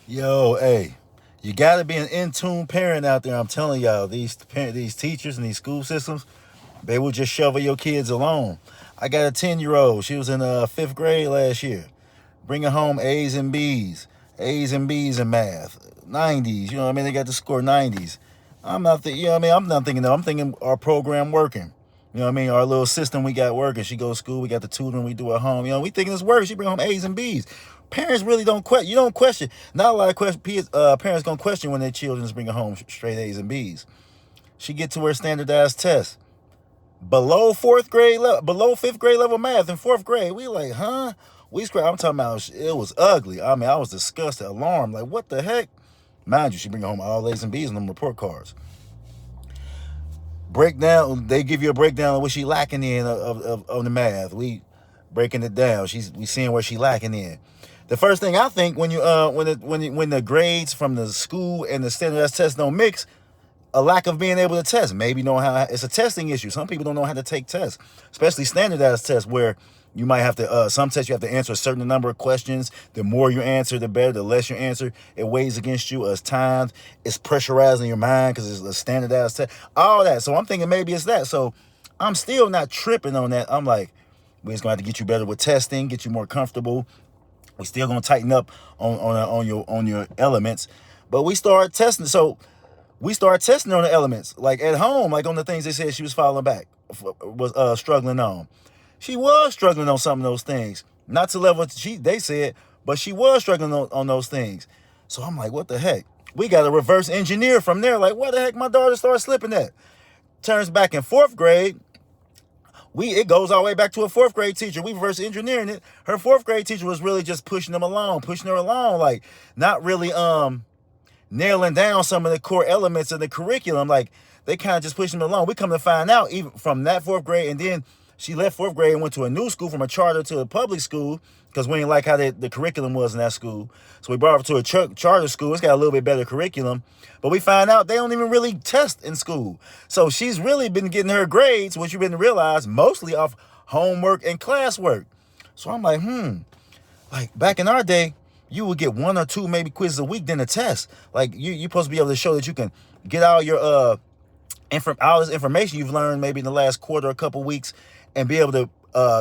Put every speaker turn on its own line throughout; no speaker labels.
Yo, hey, you gotta be an in-tune parent out there. I'm telling y'all, these teachers and these school systems, they will just shovel your kids along. I got a 10-year-old. She was in fifth grade last year, bringing home A's and B's in math, 90s. You know what I mean? They got to score 90s. I'm not, you know what I mean? I'm not thinking that. I'm thinking our program working. You know what I mean? Our little system we got working. She goes to school. We got the tutoring we do at home. You know, we thinking this works. She bring home A's and B's. Parents really don't question. You don't question. Not a lot of parents gonna question when their children's bringing home straight A's and B's. She get to her standardized test below fifth grade level math in fourth grade. We like, huh? We scratch. I'm talking about it was ugly. I mean, I was disgusted, alarmed. Like, what the heck? Mind you, she bring home all A's and B's on them report cards. Breakdown. They give you a breakdown of what she lacking in of the math. We breaking it down. We seeing where she lacking in. The first thing I think when you when the grades from the school and the standardized test don't mix, a lack of being able to test. Maybe know how it's a testing issue. Some people don't know how to take tests, especially standardized tests where you might have to some tests you have to answer a certain number of questions. The more you answer, the better. The less you answer, it weighs against you as times. It's pressurizing your mind because it's a standardized test. All that. So I'm thinking maybe it's that. So I'm still not tripping on that. I'm like, we're just gonna have to get you better with testing, get you more comfortable. We still gonna tighten up on your elements, but we start testing. So we started testing on the elements, like at home, like on the things they said she was falling back, was struggling on. She was struggling on some of those things, not to level they said, but she was struggling on those things. So I'm like, what the heck? We got to reverse engineer from there. Like, what the heck? My daughter started slipping at. Turns back in fourth grade. It goes all the way back to a fourth grade teacher. We reverse engineering it. Her fourth grade teacher was really just pushing her along, like not really nailing down some of the core elements of the curriculum. Like they kind of just pushing them along. We come to find out even from that fourth grade, and then she left fourth grade and went to a new school from a charter to a public school because we didn't like how the curriculum was in that school. So we brought her to a charter school. It's got a little bit better curriculum, but we find out they don't even really test in school. So she's really been getting her grades, which you've been to realize, mostly off homework and classwork. So I'm like, like back in our day, you would get one or two maybe quizzes a week, then a test. Like you're supposed to be able to show that you can get all your all this information you've learned maybe in the last quarter, a couple weeks, and be able to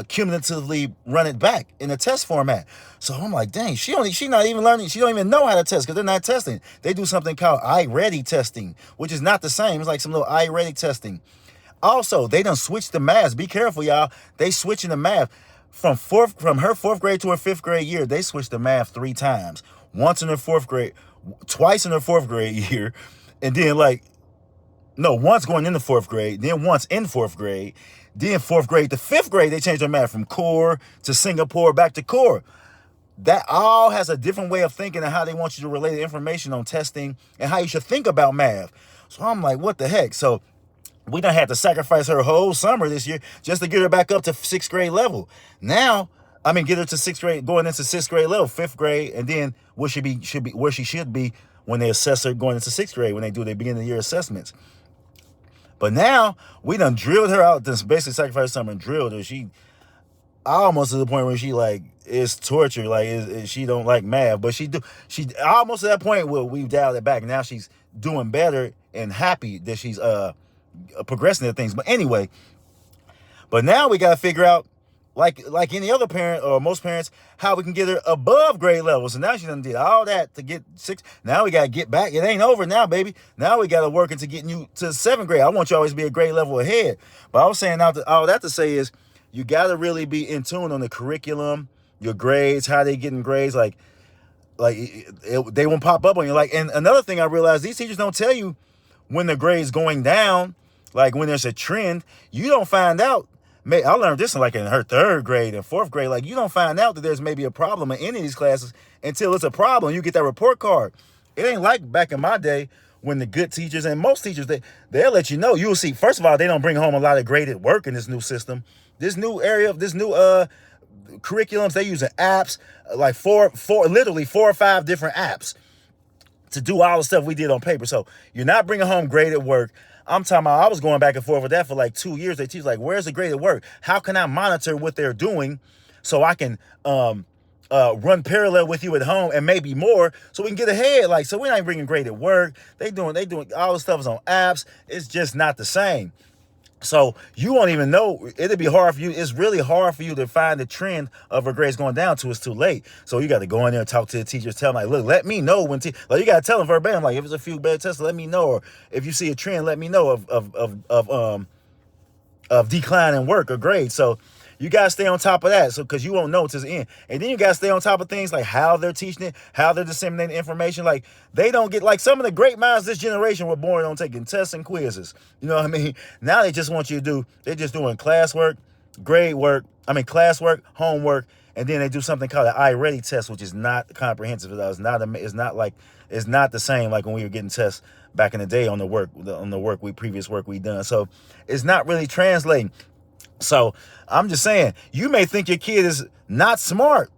cumulatively run it back in a test format. So I'm like, dang, she not even learning. She don't even know how to test because they're not testing. They do something called iReady testing, which is not the same. It's like some little iReady testing. Also, they done switched the math. Be careful, y'all. They switching the math from her fourth grade to her fifth grade year. They switched the math 3 times. Once in her fourth grade, twice in her fourth grade year, and then once going into fourth grade, then once in fourth grade, then fourth grade to fifth grade, they changed their math from core to Singapore back to core. That all has a different way of thinking and how they want you to relay the information on testing and how you should think about math. So I'm like, what the heck? So we done had to sacrifice her whole summer this year just to get her back up to sixth grade level. Now, I mean, get her to sixth grade, going into sixth grade level, fifth grade, and then where she should be when they assess her going into sixth grade when they do their beginning of the year assessments. But now we done drilled her out. This basically sacrificed summer and drilled her. She almost to the point where she like it's torture. Like she don't like math, but she do. She almost to that point where we dialed it back. Now she's doing better and happy that she's progressing to things. But anyway, but now we got to figure out, like any other parent or most parents, how we can get her above grade level. So now she done did all that to get 6. Now we got to get back. It ain't over now, baby. Now we got to work into getting you to 7th grade. I want you always to be a grade level ahead. But I was saying all that to say is you got to really be in tune on the curriculum, your grades, how they getting grades. They won't pop up on you. And another thing I realized, these teachers don't tell you when the grade's going down. Like when there's a trend, you don't find out. I learned this in her 3rd grade and 4th grade. Like you don't find out that there's maybe a problem in any of these classes until it's a problem. You get that report card. It ain't like back in my day when the good teachers and most teachers, they'll let you know. You'll see, first of all, they don't bring home a lot of graded work in this new system. This new curriculums, they using apps, like literally 4 or 5 different apps to do all the stuff we did on paper. So you're not bringing home graded work. I'm talking about, I was going back and forth with that for like 2 years. They teach where's the graded work? How can I monitor what they're doing so I can run parallel with you at home and maybe more, so we can get ahead. Like, so we're not bringing graded work. They doing all the stuff is on apps. It's just not the same. So you won't even know. It'll be hard for you. It's really hard for you to find the trend of her grades going down till it's too late. So you got to go in there and talk to the teachers, tell them, like, look, let me know when, like, you got to tell them verbatim, like, if it's a few bad tests, let me know. Or if you see a trend, let me know of decline in work or grades. So you got to stay on top of that. So, because you won't know until the end. And then you got to stay on top of things like how they're teaching it, how they're disseminating information. Like, they don't get, like, some of the great minds this generation were born on taking tests and quizzes. You know what I mean? Now they just want you to do, they're just doing classwork, classwork, homework, and then they do something called an iReady test, which is not comprehensive. It's not the same like when we were getting tests back in the day on the previous work we done. So it's not really translating. So I'm just saying, you may think your kid is not smart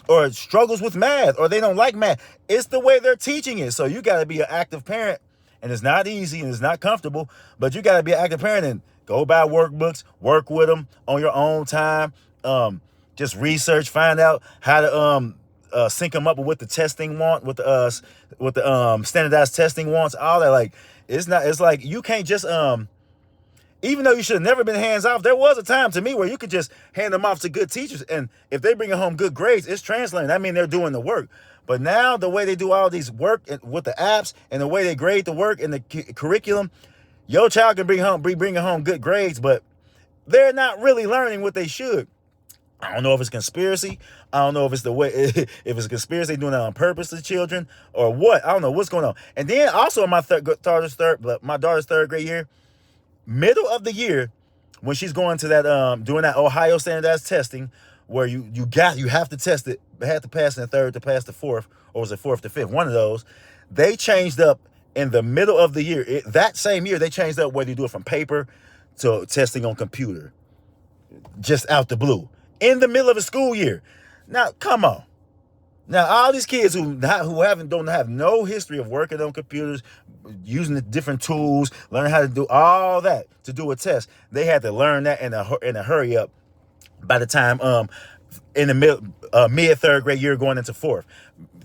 or struggles with math or they don't like math. It's the way they're teaching it. So you got to be an active parent, and it's not easy and it's not comfortable, but you got to be an active parent and go buy workbooks, work with them on your own time. Just research, find out how to sync them up with what the testing want, with the standardized testing wants, all that. Like, it's like you can't just even though you should have never been hands off, there was a time to me where you could just hand them off to good teachers. And if they bring home good grades, it's translating. I mean, they're doing the work. But now the way they do all these work with the apps and the way they grade the work and the curriculum, your child can be bringing home good grades, but they're not really learning what they should. I don't know if it's conspiracy. I don't know if it's the way, if it's a conspiracy doing that on purpose to children or what. I don't know what's going on. And then also my daughter's third grade year, middle of the year, when she's going to that doing that Ohio standardized testing, where you have to test it, had to pass in the third to pass the fourth, or was it fourth to fifth? One of those. They changed up in the middle of the year. That same year, they changed up whether you do it from paper to testing on computer, just out the blue, in the middle of a school year. Now, come on. Now, all these kids who don't have no history of working on computers, using the different tools, learning how to do all that to do a test, they had to learn that in a hurry up by the time in the mid third grade year going into fourth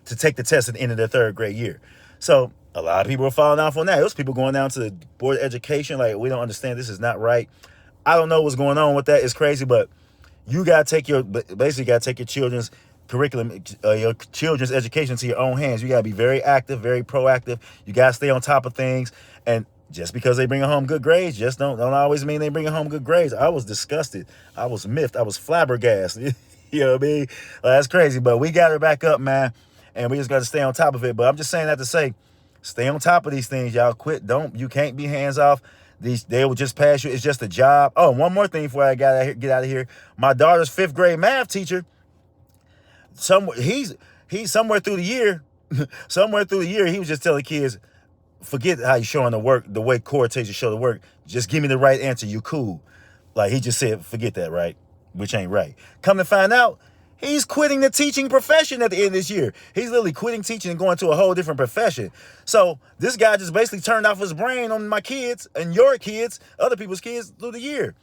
to take the test at the end of their third grade year. So a lot of people are falling off on that. Those people going down to the board of education like, we don't understand, this is not right. I don't know what's going on with that. It's crazy, but you got to take your children's curriculum, your children's education to your own hands. You got to be very active, very proactive. You got to stay on top of things. And just because they bring home good grades, just don't always mean they bring home good grades. I was disgusted. I was miffed. I was flabbergasted. You know what I mean? That's crazy. But we got her back up, man. And we just got to stay on top of it. But I'm just saying that to say, stay on top of these things, y'all. You can't be hands off. They will just pass you. It's just a job. Oh, one more thing before I get out of here. My daughter's fifth grade math teacher, he's somewhere through the year, he was just telling kids, forget how you're showing the work, the way core takes you show the work. Just give me the right answer. You cool. Like, he just said, forget that, right? Which ain't right. Come to find out, he's quitting the teaching profession at the end of this year. He's literally quitting teaching and going to a whole different profession. So this guy just basically turned off his brain on my kids and your kids, other people's kids through the year.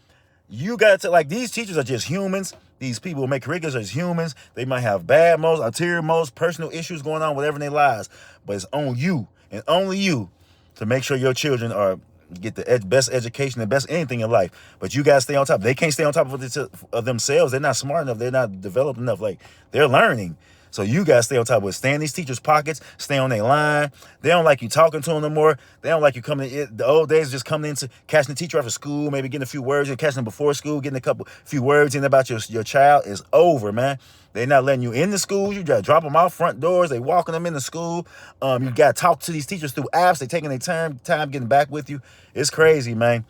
You got to, like, these teachers are just humans. These people who make curriculums are just humans. They might have bad motives, ulterior motives, personal issues going on, whatever in their lives. But it's on you and only you to make sure your children get the best education, the best anything in life. But you guys stay on top. They can't stay on top of themselves. They're not smart enough. They're not developed enough. Like, they're learning. So you guys stay on top of it. Stay in these teachers' pockets. Stay on their line. They don't like you talking to them no more. They don't like you coming in. The old days just coming into catching the teacher after school, maybe getting a few words and catching them before school, getting few words in about your child is over, man. They're not letting you in the schools. You got to drop them out front doors. They walking them in the school. You got to talk to these teachers through apps. They taking their time getting back with you. It's crazy, man.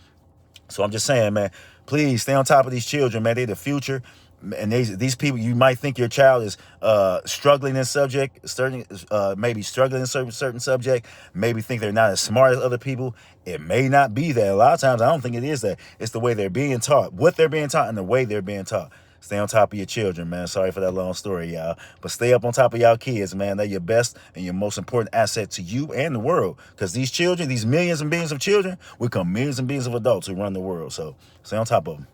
So I'm just saying, man, please stay on top of these children, man. They're the future. And these people, you might think your child is struggling in subject, maybe struggling in certain subject, maybe think they're not as smart as other people. It may not be that. A lot of times, I don't think it is that. It's the way they're being taught, what they're being taught, and the way they're being taught. Stay on top of your children, man. Sorry for that long story, y'all. But stay up on top of y'all kids, man. They're your best and your most important asset to you and the world. Because these children, these millions and billions of children, will become millions and billions of adults who run the world. So stay on top of them.